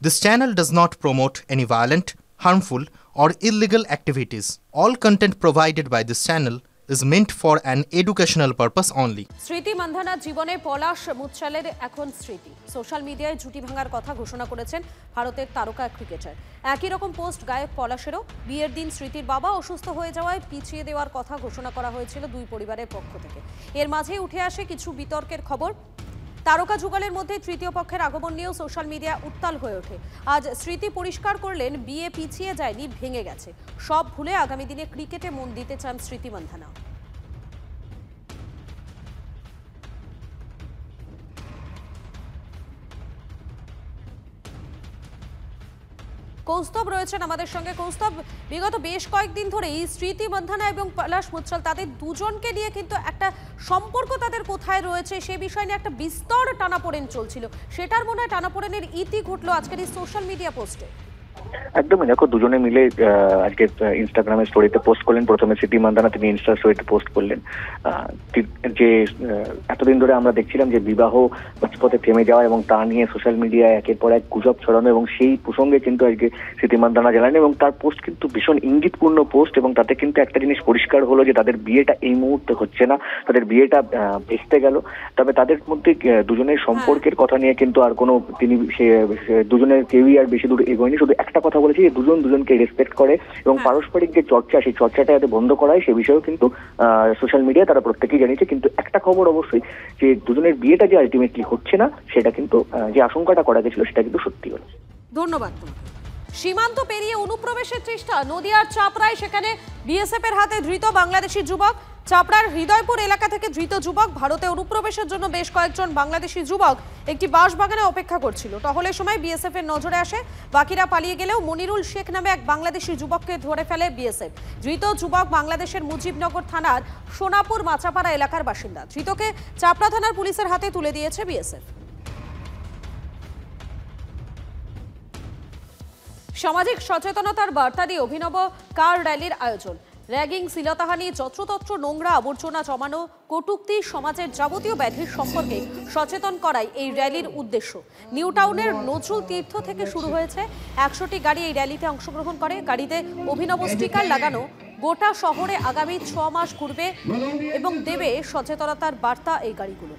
This channel does not promote any violent, harmful, or illegal activities. All content provided by this channel is meant for an educational purpose only. স্মৃতি মান্ধানার জীবনে পলাশ মুচ্ছালের এখন স্মৃতি। Social মিডিয়ায় জুটি ভাঙার কথা ঘোষণা করেছেন ভারতের তারকা ক্রিকেটার। একই রকম পোস্ট গায়ক পলাশেরও। বিয়ের দিন স্মৃতির বাবা অসুস্থ হয়ে যাওয়ায় পিছিয়ে দেওয়ার কথা ঘোষণা করা হয়েছিল দুই পরিবারের পক্ষ থেকে। এর মাঝেই উঠে আসে কিছু বিতর্কের খবর। তারকা যুগলের মধ্যে তৃতীয় পক্ষের আগমন নিয়েও সোশ্যাল মিডিয়া উত্তাল হয়ে ওঠে। আজ স্মৃতি পরিষ্কার করলেন, বিয়ে পিছিয়ে যায়নি, ভেঙে গেছে। সব ভুলে আগামী দিনে ক্রিকেটে মন দিতে চান স্মৃতি মান্ধানা। কৌস্তব রয়েছেন আমাদের সঙ্গে। কৌস্তব, বিগত বেশ কয়েকদিন ধরেই স্মৃতি মান্ধানা এবং পলাশ মুচ্ছাল তাদের দুজনকে নিয়ে কিন্তু একটা সম্পর্ক তাদের কোথায় রয়েছে সে বিষয় নিয়ে একটা বিস্তর টানাপোড়েন চলছিল। সেটার মনে হয় টানাপোড়েনের ইতি ঘটলো আজকের এই সোশ্যাল মিডিয়া পোস্টে। একদমই, দেখো দুজনে মিলে আজকে ইনস্টাগ্রামে স্টোরিতে পোস্ট করলেন। প্রথমে স্মৃতি মান্ধানা তিনি ইনস্টা স্টোরিতে পোস্ট করলেন যে এতদিন ধরে আমরা দেখছিলাম যে বিবাহ মাঝপথে থেমে যাওয়া এবং তা নিয়ে সোশ্যাল মিডিয়ায় একের পর এক গুজব ছড়ানো, এবং সেই প্রসঙ্গে কিন্তু আজকে স্মৃতি মান্ধানা জানালেন এবং তার পোস্ট কিন্তু ভীষণ ইঙ্গিতপূর্ণ পোস্ট। এবং তাতে কিন্তু একটা জিনিস পরিষ্কার হলো যে তাদের বিয়েটা এই মুহূর্তে হচ্ছে না, তাদের বিয়েটা ভেস্তে গেল। তবে তাদের মধ্যে দুজনের সম্পর্কের কথা নিয়ে কিন্তু আর কোনো দুজনের কেউই আর বেশি দূর এগোয়নি। শুধু একটা কথা বলেছি যে দুজন দুজনকে রেসপেক্ট করে এবং পারস্পরিক যে চর্চা সেই চর্চাটা যাতে বন্ধ করা হয় সে বিষয়েও কিন্তু সোশ্যাল মিডিয়া তারা প্রত্যেকেই জানিয়েছে। কিন্তু একটা খবর অবশ্যই যে দুজনের বিয়েটা যে আলটিমেটলি হচ্ছে না সেটা কিন্তু যে আশঙ্কাটা করা গেছিল সেটা কিন্তু সত্যি হলো। ধন্যবাদ। সীমান্ত পেরিয়ে অনুপ্রবেশের চেষ্টা নদিয়ার চাপড়ায়, সেখানে বিএসএফ এর হাতে ধৃত বাংলাদেশি যুবক। চাপড়ার হৃদয়পুর এলাকা থেকে ধৃত যুবক ভারতে অনুপ্রবেশের জন্য বেশ কয়েকজন বাংলাদেশি যুবক একটি বাসবাগানে অপেক্ষা করছিল। টহলের সময় বিএসএফ এর নজরে আসে। বাকিরা পালিয়ে গেলেও মনিরুল শেখ নামে এক বাংলাদেশি যুবককে ধরে ফেলে বিএসএফ। ধৃত যুবক বাংলাদেশের মুজিবনগর থানার সোনাপুর মাচাপাড়া এলাকার বাসিন্দা। ধৃতকে চাপড়া থানার পুলিশের হাতে তুলে দিয়েছে বিএসএফ। সামাজিক সচেতনতার বার্তা দিয়ে অভিনব কার র্যালির আয়োজন। র্যাগিং, শ্লীলতাহানি, যত্রতত্র নোংরা আবর্জনা জমানো, কটূক্তি, সমাজের যাবতীয় ব্যাধির সম্পর্কে সচেতন করাই এই র্যালির উদ্দেশ্য। নিউ টাউনের নজরুল তীর্থ থেকে শুরু হয়েছে। 100টি গাড়ি এই র্যালিতে অংশগ্রহণ করে। গাড়িতে অভিনব স্টিকার লাগানো। গোটা শহরে আগামী 6 মাস ঘুরবে এবং দেবে সচেতনতার বার্তা এই গাড়িগুলো।